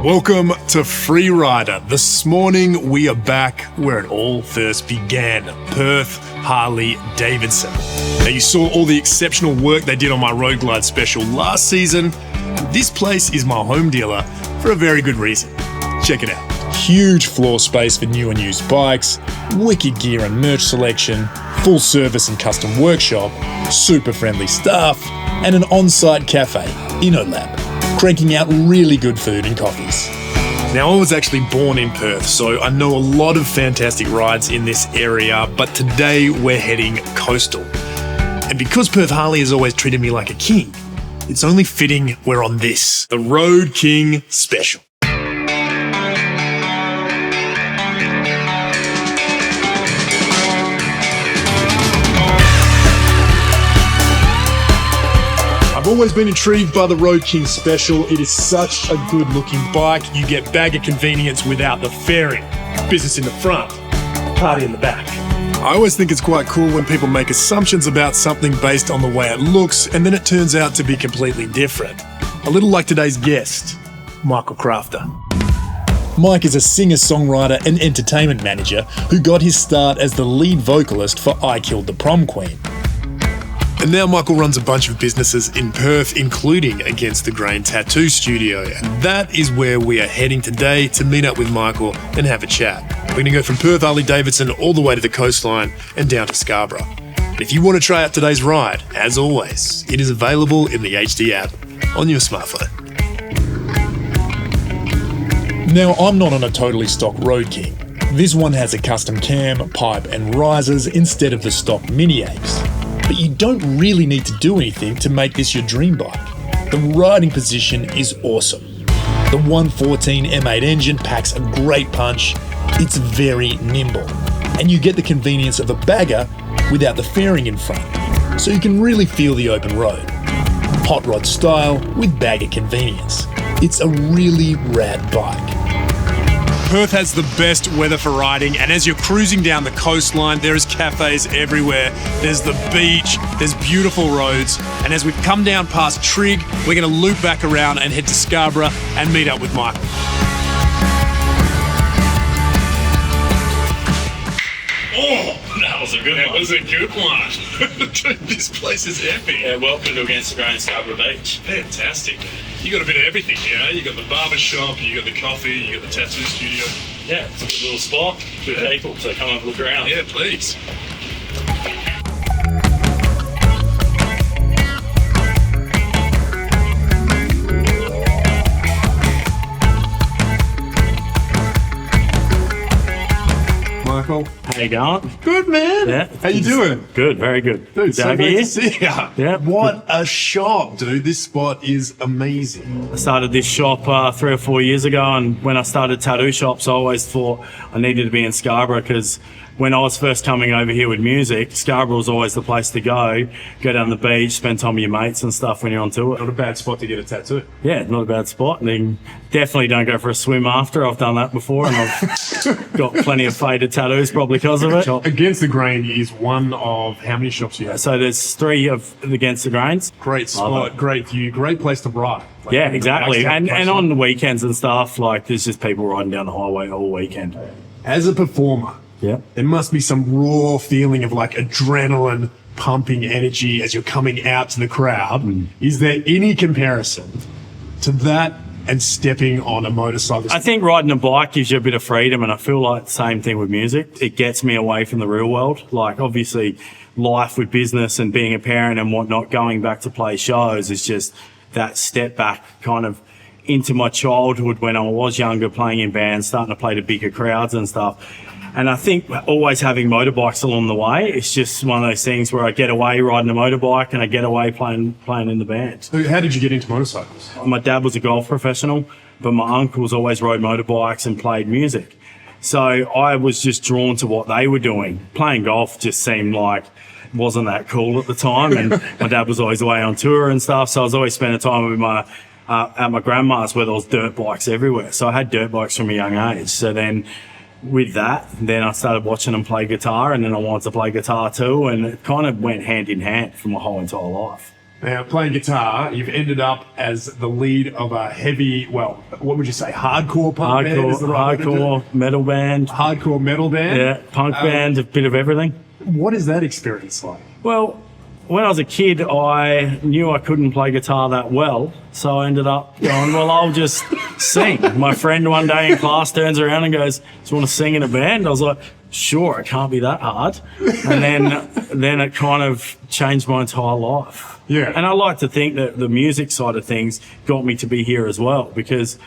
Welcome to Freerider. This morning we are back where it all first began, Perth Harley-Davidson. Now you saw all the exceptional work they did on my Road Glide special last season. This place is my home dealer for a very good reason. Check it out. Huge floor space for new and used bikes, wicked gear and merch selection, full service and custom workshop, super friendly staff, and an on-site cafe, InnoLab, cranking out really good food and coffees. Now, I was actually born in Perth, so I know a lot of fantastic rides in this area, but today we're heading coastal. And because Perth Harley has always treated me like a king, it's only fitting we're on this, the Road King Special. I've always been intrigued by the Road King Special. It is such a good looking bike. You get bag of convenience without the fairing. Business in the front, party in the back. I always think it's quite cool when people make assumptions about something based on the way it looks, and then it turns out to be completely different. A little like today's guest, Michael Crafter. Mike is a singer-songwriter and entertainment manager who got his start as the lead vocalist for I Killed the Prom Queen. And now Michael runs a bunch of businesses in Perth, including Against the Grain Tattoo Studio. And that is where we are heading today to meet up with Michael and have a chat. We're going to go from Perth Harley-Davidson all the way to the coastline and down to Scarborough. And if you want to try out today's ride, as always, it is available in the H-D app on your smartphone. Now, I'm not on a totally stock Road King. This one has a custom cam, pipe and risers instead of the stock Mini Apes. But you don't really need to do anything to make this your dream bike. The riding position is awesome. The 114 M8 engine packs a great punch. It's very nimble. And you get the convenience of a bagger without the fairing in front. So you can really feel the open road. Hot rod style with bagger convenience. It's a really rad bike. Perth has the best weather for riding, and as you're cruising down the coastline, there is cafes everywhere. There's the beach, there's beautiful roads, and as we come down past Trig, we're going to loop back around and head to Scarborough and meet up with Michael. Oh, that was a good one. That was a good one. Dude, this place is epic. Yeah, welcome to Against the Grain Scarborough Beach. Fantastic. You got a bit of everything here. You got the barber shop, you got the coffee, you got the tattoo studio. Yeah, it's a good little spot, good people, so come have a look around. Yeah, please. Michael. How you going? Good, man. Yeah. How you doing? Good, very good. Dude, so great to see you. Yeah. What a shop, dude. This spot is amazing. I started this shop 3 or 4 years ago, and when I started tattoo shops, I always thought I needed to be in Scarborough because when I was first coming over here with music, Scarborough was always the place to go down the beach, spend time with your mates and stuff when you're on tour. Not a bad spot to get a tattoo. Yeah, not a bad spot. And then definitely don't go for a swim after. I've done that before, and I've got plenty of faded tattoos probably because of it. Against the Grain is one of how many shops you have? So there's 3 of Against the Grains. Great spot, great view, great place to ride. Like, yeah, exactly. And on the weekends and stuff, like there's just people riding down the highway all weekend. As a performer, yeah, there must be some raw feeling of like adrenaline pumping energy as you're coming out to the crowd. Is there any comparison to that and stepping on a motorcycle? I think riding a bike gives you a bit of freedom, and I feel like the same thing with music. It gets me away from the real world. Like obviously life with business and being a parent and whatnot, going back to play shows is just that step back kind of into my childhood when I was younger, playing in bands, starting to play to bigger crowds and stuff. And I think always having motorbikes along the way, it's just one of those things where I get away riding a motorbike and I get away playing in the band. So how did you get into motorcycles? My dad was a golf professional, but my uncles always rode motorbikes and played music. So I was just drawn to what they were doing. Playing golf just seemed like wasn't that cool at the time, and my dad was always away on tour and stuff, so I was always spending time with my at my grandma's where there was dirt bikes everywhere. So I had dirt bikes from a young age. So then with that, then I started watching them play guitar, and then I wanted to play guitar too, and it kind of went hand in hand for my whole entire life. Now, playing guitar, you've ended up as the lead of a heavy, well, what would you say, hardcore punk band? Is the right word to do it? Hardcore metal band. Hardcore metal band? Yeah, punk band, a bit of everything. What is that experience like? Well, when I was a kid, I knew I couldn't play guitar that well, so I ended up going, well, I'll just sing. My friend one day in class turns around and goes, do you want to sing in a band? I was like, sure, it can't be that hard. And then it kind of changed my entire life. Yeah. And I like to think that the music side of things got me to be here as well, because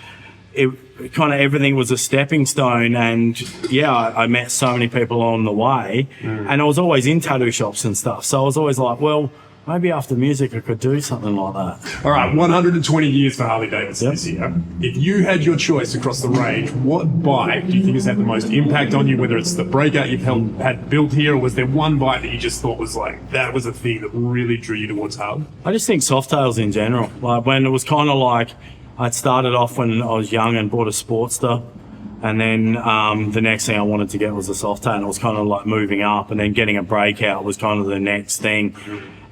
it kind of everything was a stepping stone. And yeah, I met so many people on the way, and I was always in tattoo shops and stuff. So I was always like, well, maybe after music I could do something like that. All right, 120 years for Harley-Davidson this year. If you had your choice across the range, what bike do you think has had the most impact on you, whether it's the breakout you've had built here, or was there one bike that you just thought was like, that was a thing that really drew you towards Harley? I just think Softails in general. Like when it was kind of like, I'd started off when I was young and bought a Sportster. And then the next thing I wanted to get was a Softail, and it was kind of like moving up, and then getting a breakout was kind of the next thing.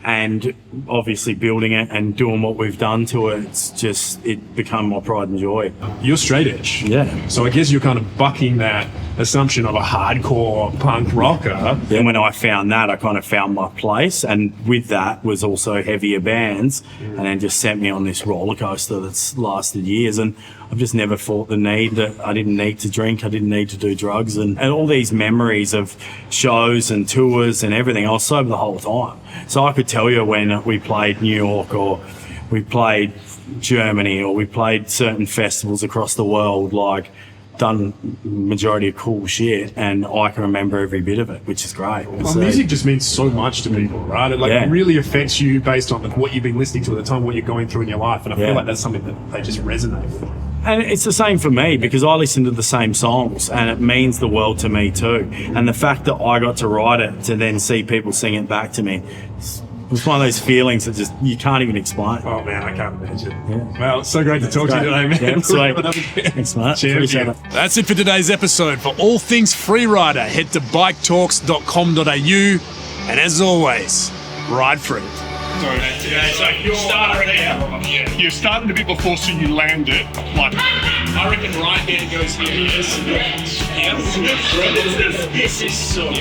And obviously building it and doing what we've done to it, it become my pride and joy. You're straight edge. Yeah. So I guess you're kind of bucking that assumption of a hardcore punk rocker. Then when I found that, I kind of found my place. And with that was also heavier bands. And then just sent me on this roller coaster that's lasted years. And I've just never felt the need that I didn't need to drink, I didn't need to do drugs. And all these memories of shows and tours and everything, I was sober the whole time. So I could tell you when we played New York, or we played Germany, or we played certain festivals across the world, like done majority of cool shit, and I can remember every bit of it, which is great. Well, music just means so much to people, right? It really affects you based on what you've been listening to at the time, what you're going through in your life, and I feel like that's something that they just resonate with. And it's the same for me, because I listen to the same songs and it means the world to me too. And the fact that I got to write it to then see people sing it back to me, it's one of those feelings that just you can't even explain. Oh man, I can't imagine. Yeah. Well, it's so great to talk to you today, man. Yeah, sweet. Thanks, mate. Appreciate it. That's it for today's episode. For all things Freerider, head to biketalks.com.au, and as always, ride free. So you're starting here. You're starting to be before, so you land it. Like, I reckon right hand goes here. Yes. This is so.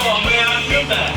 Oh man, I feel that.